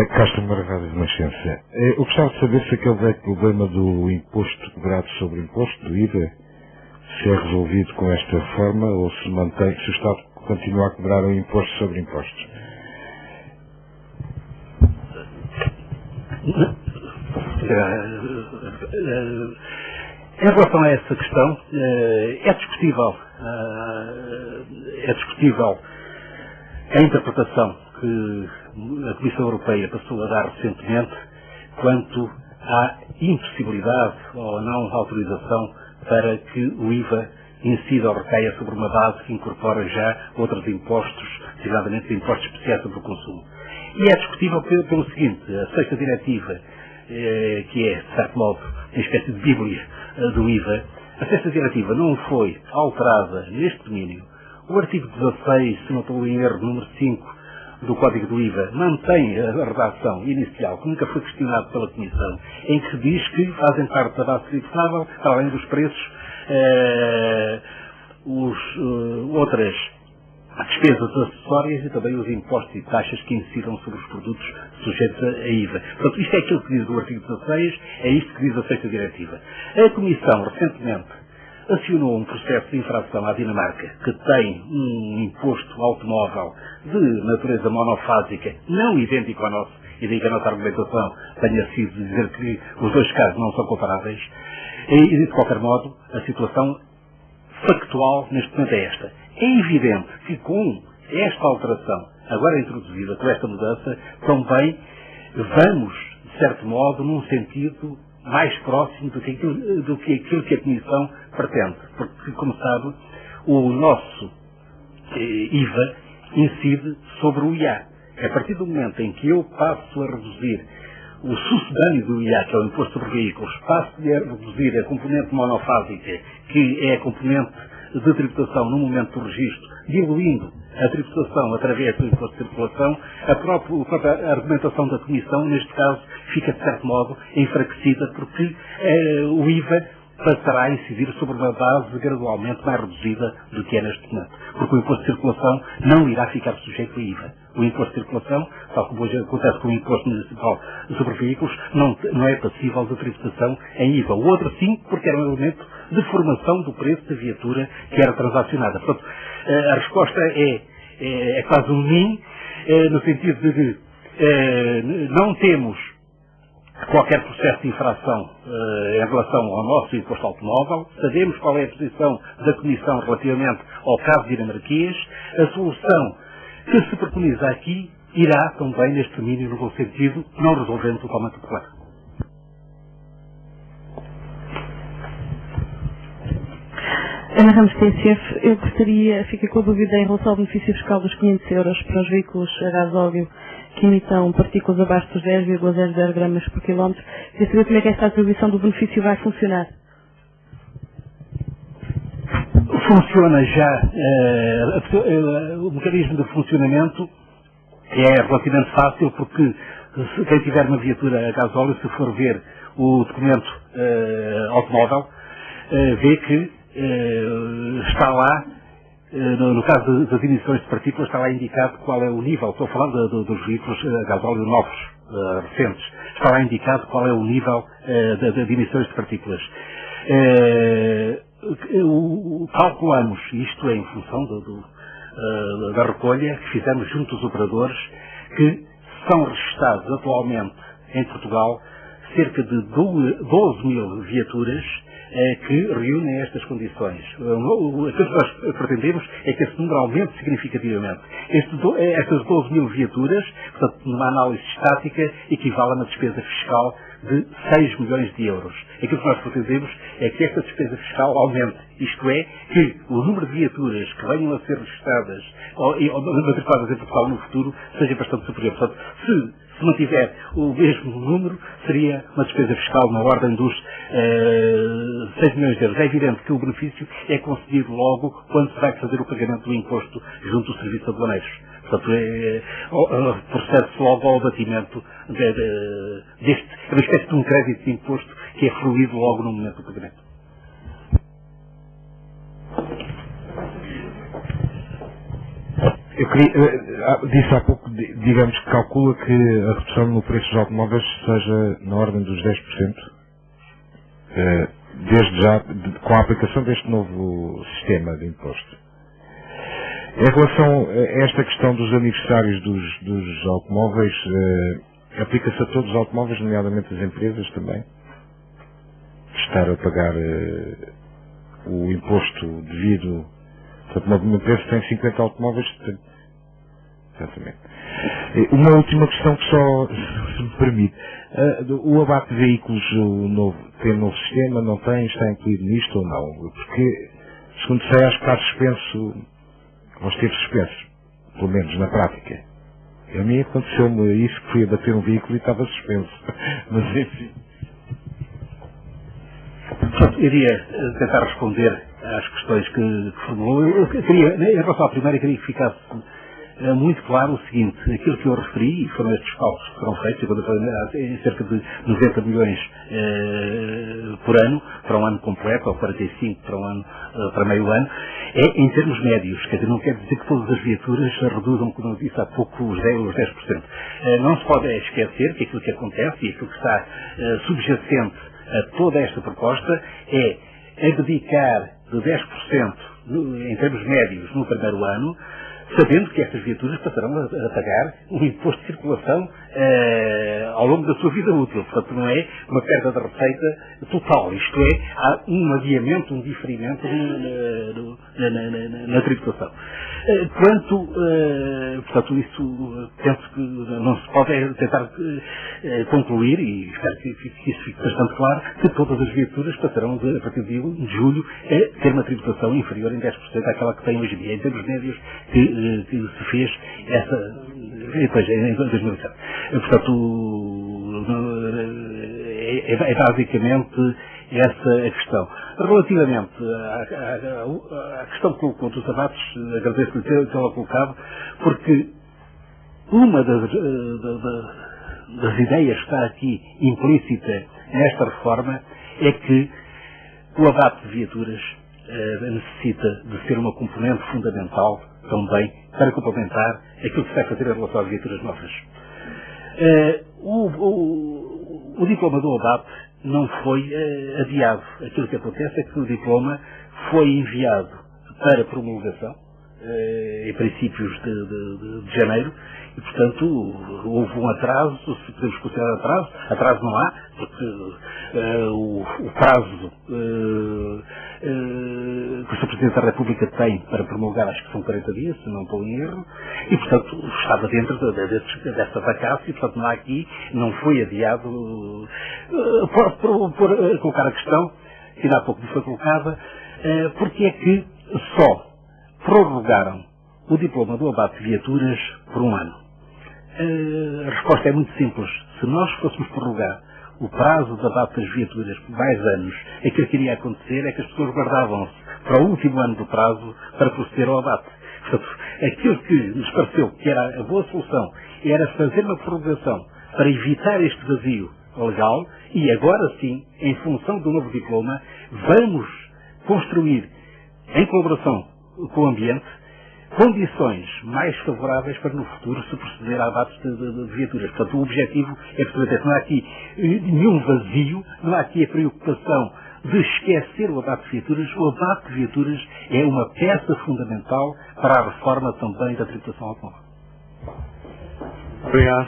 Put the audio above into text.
Castro Maravilha de Nascença. Eu gostava de saber se aquele velho problema do imposto cobrado sobre imposto, do IVA, se é resolvido com esta reforma ou se mantém, se o Estado continua a cobrar o imposto sobre impostos. Em relação a essa questão, é discutível a interpretação que a Comissão Europeia passou a dar recentemente quanto à impossibilidade ou não autorização para que o IVA incida ou recaia sobre uma base que incorpora já outros impostos, designadamente impostos especiais sobre o consumo. E é discutível pelo seguinte: a sexta diretiva, que é, de certo modo, uma espécie de bíblia do IVA, a sexta diretiva não foi alterada neste domínio. O artigo 16, se não estou em erro, número 5 do Código do IVA, mantém a redação inicial, que nunca foi questionado pela Comissão, em que se diz que fazem parte da base tributável, para além dos preços, outras despesas acessórias e também os impostos e taxas que incidam sobre os produtos sujeitos a IVA. Portanto, isto é aquilo que diz o artigo 16, é isto que diz a sexta diretiva. A Comissão, recentemente, acionou um processo de infração à Dinamarca, que tem um imposto automóvel de natureza monofásica, não idêntico ao nosso, e daí que a nossa argumentação tenha sido dizer que os dois casos não são comparáveis, e de qualquer modo, a situação factual neste momento é esta. É evidente que com esta alteração, agora introduzida, com esta mudança, também vamos, de certo modo, num sentido mais próximo do que aquilo que a Comissão pretende. Porque, como sabe, o nosso IVA incide sobre o IA. A partir do momento em que eu passo a reduzir o sucedâneo do IA, que é o imposto sobre veículos, passo a reduzir a componente monofásica, que é a componente de tributação no momento do registro, diluindo a tributação através do imposto de circulação, a própria argumentação da Comissão, neste caso, fica, de certo modo, enfraquecida, porque o IVA passará a incidir sobre uma base gradualmente mais reduzida do que é neste momento. Porque o imposto de circulação não irá ficar sujeito a IVA. O imposto de circulação, tal como hoje acontece com o imposto municipal sobre veículos, não é passível de tributação em IVA. O outro sim, porque era um elemento de formação do preço da viatura que era transacionada. Portanto, a resposta é quase um nim, no sentido de que não temos qualquer processo de infração em relação ao nosso imposto automóvel, sabemos qual é a posição da Comissão relativamente ao caso dinamarquês, a solução que se preconiza aqui irá também neste domínio no bom sentido, não resolvendo totalmente o problema. Ana Ramos, TSF, eu fiquei com a dúvida em relação ao benefício fiscal dos 500 euros para os veículos a gasóleo que emitam partículas abaixo dos 10,00 gramas por quilómetro. Queria saber como é que esta atribuição do benefício vai funcionar. Funciona já, o mecanismo de funcionamento é relativamente fácil, porque quem tiver uma viatura a gasóleo, se for ver o documento automóvel, vê que está lá, no caso das emissões de partículas, está lá indicado qual é o nível, estou a falar dos veículos a gasóleo novos, recentes, está lá indicado qual é o nível de emissões de partículas. Calculamos, isto é em função da recolha que fizemos junto dos operadores, que são registados atualmente em Portugal cerca de 12 mil viaturas que reúnem estas condições. Aquilo que nós pretendemos é que esse número aumente significativamente. Estas 12 mil viaturas, portanto, numa análise estática, equivale a uma despesa fiscal de 6 milhões de euros. Aquilo que nós pretendemos é que esta despesa fiscal aumente, isto é, que o número de viaturas que venham a ser registradas ou matriculadas em Portugal no futuro seja bastante superior. Portanto, se mantiver o mesmo número, seria uma despesa fiscal na ordem dos 6 milhões de euros. É evidente que o benefício é concedido logo quando se vai fazer o pagamento do imposto junto ao Serviço de Aduaneiros. Portanto, procede-se logo ao abatimento deste, é uma espécie de um crédito de imposto que é fruído logo no momento do pagamento. Eu disse há pouco, digamos que calcula que a redução no preço dos automóveis seja na ordem dos 10%, desde já, com a aplicação deste novo sistema de imposto. Em relação a esta questão dos aniversários dos automóveis, aplica-se a todos os automóveis, nomeadamente as empresas também, estar a pagar o imposto devido. Portanto, uma empresa tem 50 automóveis. Exatamente. Uma última questão que só, se me permite. O abate de veículos tem um novo sistema, não tem? Está incluído nisto ou não? Porque, segundo sei, acho que está suspenso, ou esteve suspenso, pelo menos na prática. A mim aconteceu-me isso, que fui abater um veículo e estava suspenso. Mas enfim. Portanto, iria tentar responder às questões que formulou. Eu queria, em relação à primeira, queria que ficasse muito claro o seguinte: aquilo que eu referi, e foram estes cálculos que foram feitos, quando eu falei em cerca de 90 milhões por ano, para um ano completo, ou 45 para um ano, para meio ano, é em termos médios. Quer dizer, não quer dizer que todas as viaturas reduzam, como eu disse há pouco, os 10%. Não se pode esquecer que aquilo que acontece e aquilo que está subjacente a toda esta proposta é abdicar de 10% em termos médios no primeiro ano, sabendo que estas viaturas passarão a pagar um imposto de circulação ao longo da sua vida útil. Portanto, não é uma perda de receita total. Isto é, há um adiamento, um diferimento na tributação. Portanto, isso penso que não se pode tentar concluir, e espero que isso fique bastante claro, que todas as viaturas passarão, a partir de julho, a ter uma tributação inferior em 10% àquela que tem hoje em dia, em termos médios que se fez em 2007. Portanto, é basicamente essa a questão. Relativamente à questão que colocou dos abates, agradeço-lhe tê-la colocado, porque uma das ideias que está aqui implícita nesta reforma é que o abate de viaturas necessita de ser uma componente fundamental também para complementar aquilo que se vai fazer em relação às viaturas novas. O diploma do abate não foi adiado. Aquilo que acontece é que o diploma foi enviado para promulgação em princípios de janeiro e, portanto, houve um atraso, se podemos considerar atraso não há, porque o prazo que o Sr. Presidente da República tem para promulgar, acho que são 40 dias, se não estou em erro, e, portanto, estava dentro dessa vacância, e, portanto, não há aqui, não foi adiado. Por colocar a questão, que ainda há pouco me foi colocada, porque é que só prorrogaram o diploma do abate de viaturas por um ano? A resposta é muito simples. Se nós fôssemos prorrogar o prazo de abate das viaturas por mais anos, aquilo que iria acontecer é que as pessoas guardavam-se para o último ano do prazo para proceder ao abate. Portanto, aquilo que nos pareceu que era a boa solução era fazer uma prorrogação para evitar este vazio legal e agora sim, em função do novo diploma, vamos construir, em colaboração com o ambiente, condições mais favoráveis para no futuro se proceder a abates de viaturas. Portanto, o objetivo é que não há aqui nenhum vazio, não há aqui a preocupação de esquecer o abate de viaturas. O abate de viaturas é uma peça fundamental para a reforma também da tributação automóvel. Obrigado.